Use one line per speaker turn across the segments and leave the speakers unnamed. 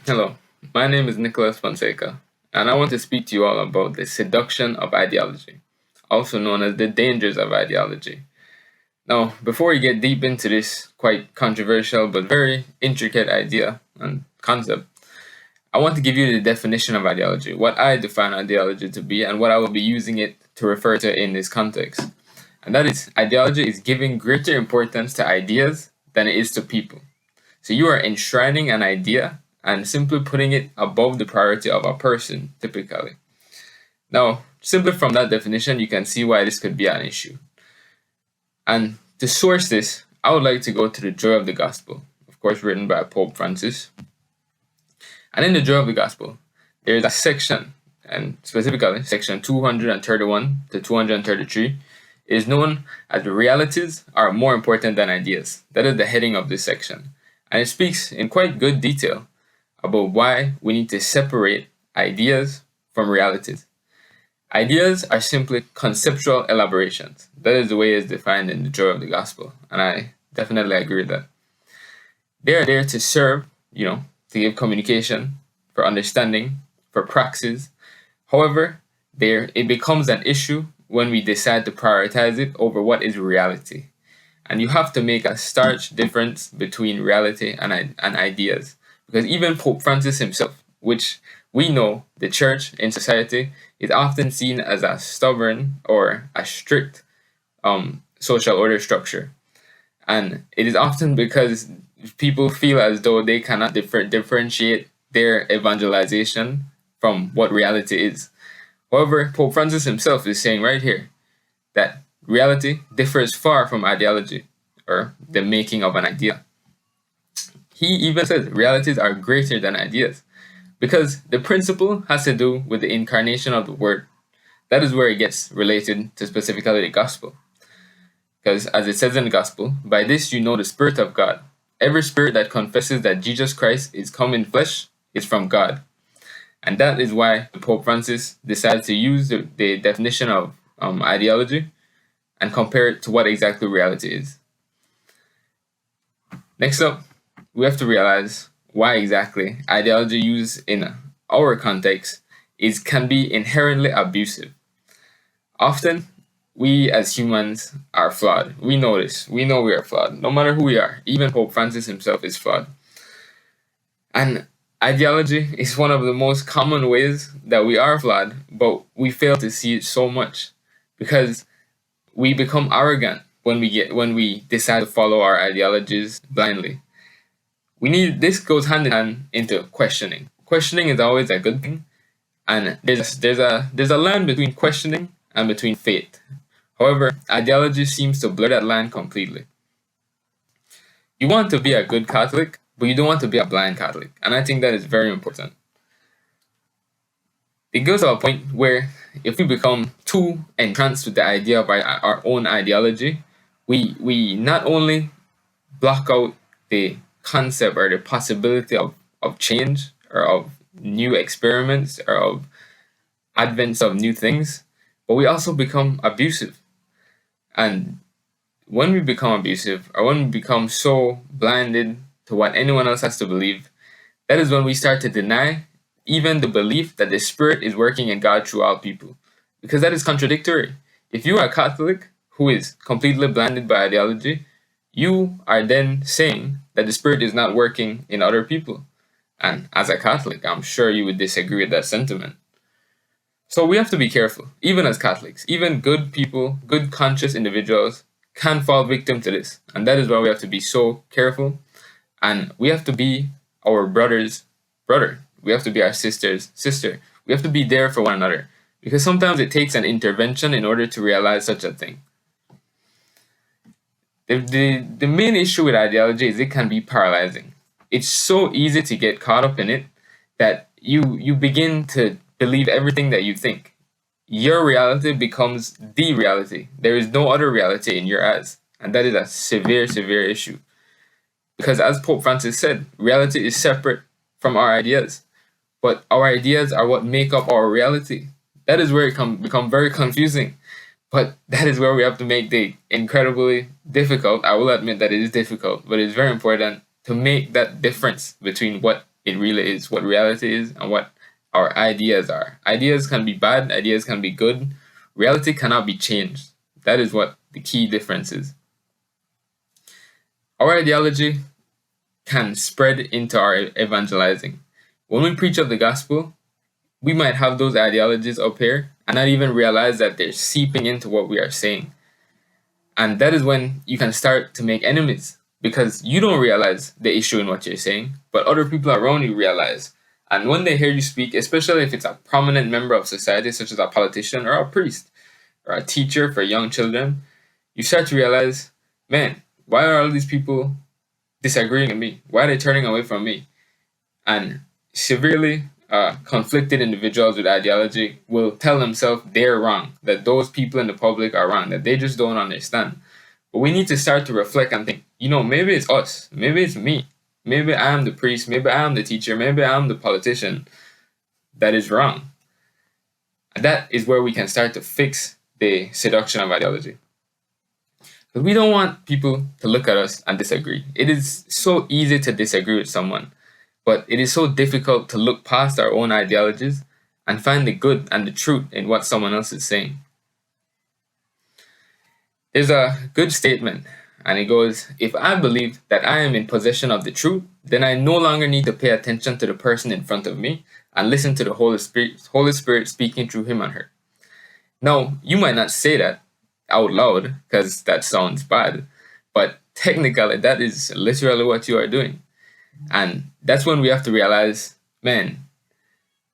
Hello, my name is Nicholas Fonseca, and I want to speak to you all about the seduction of ideology, also known as the dangers of ideology. Now, before we get deep into this quite controversial but very intricate idea and concept, I want to give you the definition of ideology, what I define ideology to be, and what I will be using it to refer to in this context. And that is, ideology is giving greater importance to ideas than it is to people. So you are enshrining an idea and simply putting it above the priority of a person, typically. Now, simply from that definition, you can see why this could be an issue. And to source this, I would like to go to the Joy of the Gospel, of course, written by Pope Francis. And in the Joy of the Gospel, there is a section, and specifically section 231 to 233, is known as the realities are more important than ideas. That is the heading of this section. And it speaks in quite good detail about why we need to separate ideas from realities. Ideas are simply conceptual elaborations. That is the way it's defined in the Joy of the Gospel, and I definitely agree with that. They are there to serve, to give communication, for understanding, for praxis. However, it becomes an issue when we decide to prioritize it over what is reality. And you have to make a stark difference between reality and ideas. Because even Pope Francis himself, which we know the church in society is often seen as a stubborn or a strict social order structure. And it is often because people feel as though they cannot differentiate their evangelization from what reality is. However, Pope Francis himself is saying right here that reality differs far from ideology or the making of an idea. He even says realities are greater than ideas because the principle has to do with the incarnation of the Word. That is where it gets related to specifically the gospel. Because as it says in the gospel, by this you know the Spirit of God. Every spirit that confesses that Jesus Christ is come in flesh is from God. And that is why Pope Francis decided to use the definition of ideology and compare it to what exactly reality is. Next up, we have to realize why exactly ideology used in our context can be inherently abusive. Often, we as humans are flawed. We know this. We know we are flawed. No matter who we are, even Pope Francis himself is flawed. And ideology is one of the most common ways that we are flawed, but we fail to see it so much because we become arrogant when we decide to follow our ideologies blindly. This goes hand in hand into questioning. Questioning is always a good thing, and there's a line between questioning and between faith. However, ideology seems to blur that line completely. You want to be a good Catholic, but you don't want to be a blind Catholic, and I think that is very important. It goes to a point where if we become too entranced with the idea of our own ideology, we not only block out the concept or the possibility of change or of new experiments or of advents of new things, but we also become abusive. And when we become abusive or when we become so blinded to what anyone else has to believe, that is when we start to deny even the belief that the Spirit is working in God through all people. Because that is contradictory. If you are a Catholic who is completely blinded by ideology, you are then saying that the Spirit is not working in other people. And as a Catholic, I'm sure you would disagree with that sentiment. So we have to be careful, even as Catholics. Even good people, good conscious individuals can fall victim to this. And that is why we have to be so careful. And we have to be our brother's brother. We have to be our sister's sister. We have to be there for one another. Because sometimes it takes an intervention in order to realize such a thing. The main issue with ideology is it can be paralyzing. It's so easy to get caught up in it that you begin to believe everything that you think. Your reality becomes the reality. There is no other reality in your eyes. And that is a severe, severe issue. Because as Pope Francis said, reality is separate from our ideas. But our ideas are what make up our reality. That is where it can become very confusing. But that is where we have to make the incredibly difficult, I will admit that it is difficult, but it's very important to make that difference between what it really is, what reality is, and what our ideas are. Ideas can be bad, ideas can be good. Reality cannot be changed. That is what the key difference is. Our ideology can spread into our evangelizing. When we preach of the gospel, we might have those ideologies up here and not even realize that they're seeping into what we are saying. And that is when you can start to make enemies, because you don't realize the issue in what you're saying, but other people around you realize. And when they hear you speak, especially if it's a prominent member of society, such as a politician or a priest or a teacher for young children, you start to realize, man, why are all these people disagreeing with me? Why are they turning away from me? And severely conflicted individuals with ideology will tell themselves they're wrong, that those people in the public are wrong, that they just don't understand. But we need to start to reflect and think, maybe it's us, maybe it's me, maybe I am the priest, maybe I am the teacher, maybe I am the politician that is wrong. And that is where we can start to fix the seduction of ideology. Because we don't want people to look at us and disagree. It is so easy to disagree with someone, but it is so difficult to look past our own ideologies and find the good and the truth in what someone else is saying. There's a good statement, and it goes, if I believe that I am in possession of the truth, then I no longer need to pay attention to the person in front of me and listen to the Holy Spirit speaking through him and her. Now, you might not say that out loud because that sounds bad, but technically that is literally what you are doing. And that's when we have to realize, man,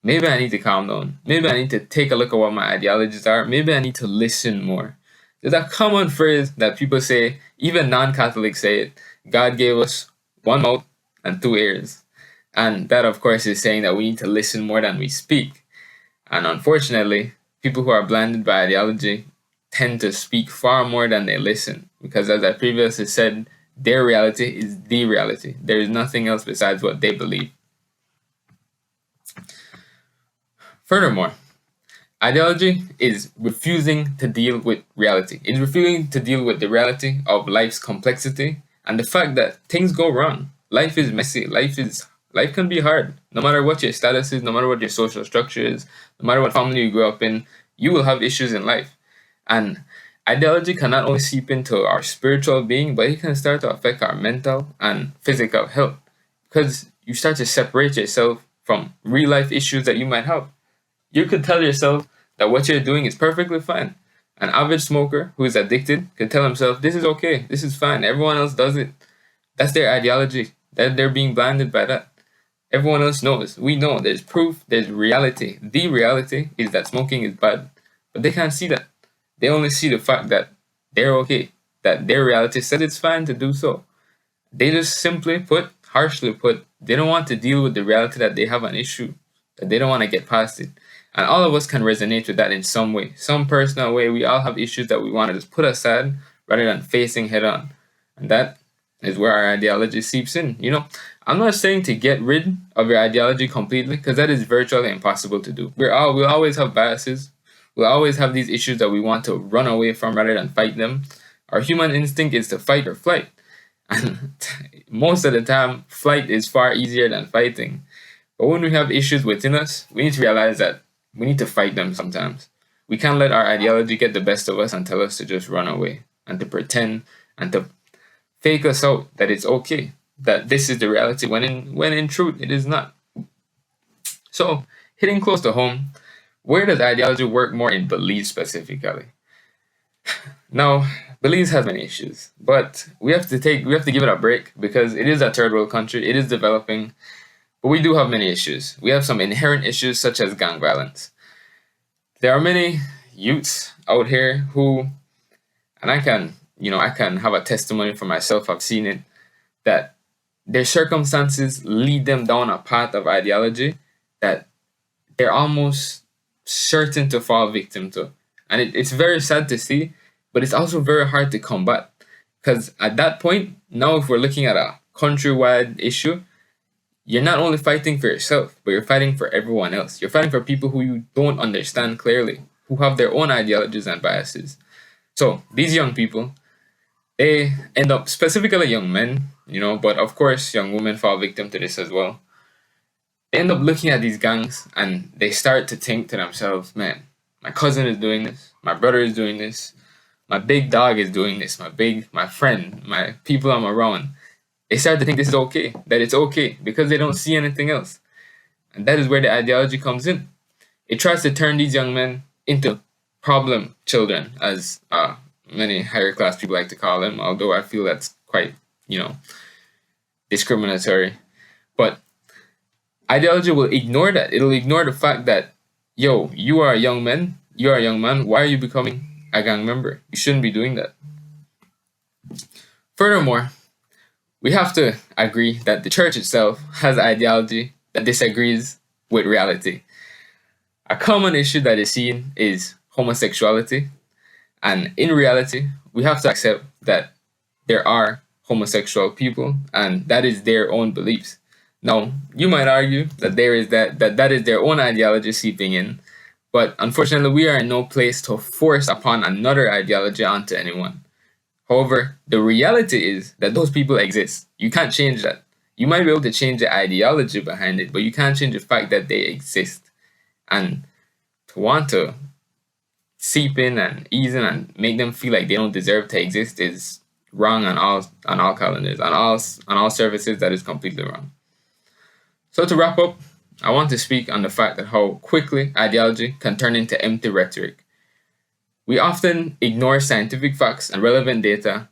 maybe I need to calm down. Maybe I need to take a look at what my ideologies are. Maybe I need to listen more. There's a common phrase that people say, even non-Catholics say it, God gave us one mouth and two ears. And that, of course, is saying that we need to listen more than we speak. And unfortunately, people who are blinded by ideology tend to speak far more than they listen. Because as I previously said, their reality is the reality. There is nothing else besides what they believe. Furthermore, ideology is refusing to deal with reality. It's refusing to deal with the reality of life's complexity and the fact that things go wrong. Life is messy. Life can be hard. No matter what your status is, no matter what your social structure is, no matter what family you grew up in, you will have issues in life. And ideology can not only seep into our spiritual being, but it can start to affect our mental and physical health, because you start to separate yourself from real life issues that you might have. You could tell yourself that what you're doing is perfectly fine. An average smoker who is addicted could tell himself, this is okay, this is fine, everyone else does it. That's their ideology. That they're being blinded by that. Everyone else knows. We know. There's proof. There's reality. The reality is that smoking is bad. But they can't see that. They only see the fact that they're okay. That their reality says it's fine to do so. They just harshly put, they don't want to deal with the reality that they have an issue. That they don't want to get past it. And all of us can resonate with that in some way. Some personal way. We all have issues that we want to just put aside rather than facing head on. And that is where our ideology seeps in. I'm not saying to get rid of your ideology completely, because that is virtually impossible to do. We'll always have biases. We'll always have these issues that we want to run away from rather than fight them. Our human instinct is to fight or flight. And most of the time, flight is far easier than fighting. But when we have issues within us, we need to realize that we need to fight them sometimes. We can't let our ideology get the best of us and tell us to just run away and to pretend and to fake us out that it's okay, that this is the reality, when in truth it is not. So, hitting close to home, where does ideology work more in Belize specifically? Now, Belize has many issues, but we have to give it a break, because it is a third world country, it is developing, but we do have many issues. We have some inherent issues such as gang violence. There are many youths out here who, and I can have a testimony for myself, I've seen it, that their circumstances lead them down a path of ideology that they're almost certain to fall victim to. And it's very sad to see, but it's also very hard to combat. Because at that point, now if we're looking at a countrywide issue, you're not only fighting for yourself, but you're fighting for everyone else. You're fighting for people who you don't understand clearly, who have their own ideologies and biases. So these young people, they end up, specifically young men, but of course young women fall victim to this as well. They end up looking at these gangs and they start to think to themselves, man, my cousin is doing this, my brother is doing this, my big dog is doing this, my friend, my people I'm around. They start to think this is okay, that it's okay, because they don't see anything else. And that is where the ideology comes in. It tries to turn these young men into problem children, as many higher class people like to call them, although I feel that's quite, discriminatory. But ideology will ignore that. It'll ignore the fact that, you are a young man, why are you becoming a gang member? You shouldn't be doing that. Furthermore, we have to agree that the church itself has ideology that disagrees with reality. A common issue that is seen is homosexuality, and in reality, we have to accept that there are homosexual people, and that is their own beliefs. Now, you might argue that that is their own ideology seeping in, but unfortunately, we are in no place to force upon another ideology onto anyone. However, the reality is that those people exist. You can't change that. You might be able to change the ideology behind it, but you can't change the fact that they exist. And to want to seep in and ease in and make them feel like they don't deserve to exist is wrong on all calendars, on all services. That is completely wrong. So to wrap up, I want to speak on the fact that how quickly ideology can turn into empty rhetoric. We often ignore scientific facts and relevant data,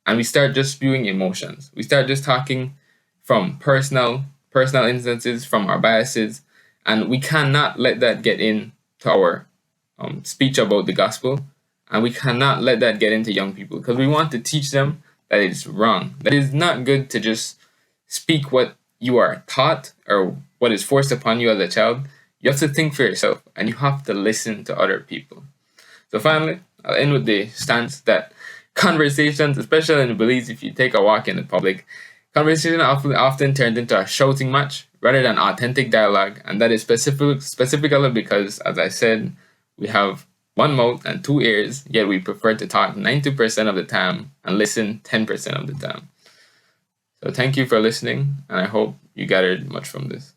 and we start just spewing emotions. We start just talking from personal instances, from our biases, and we cannot let that get into our speech about the gospel, and we cannot let that get into young people, because we want to teach them that it's wrong, that it's not good to just speak what you are taught or what is forced upon you as a child. You have to think for yourself, and you have to listen to other people. So finally, I'll end with the stance that conversations, especially in Belize, if you take a walk in the public, conversation often turned into a shouting match rather than authentic dialogue, and that is specifically because, as I said, we have one mouth and two ears, yet we prefer to talk 90% of the time and listen 10% of the time. So thank you for listening, and I hope you gathered much from this.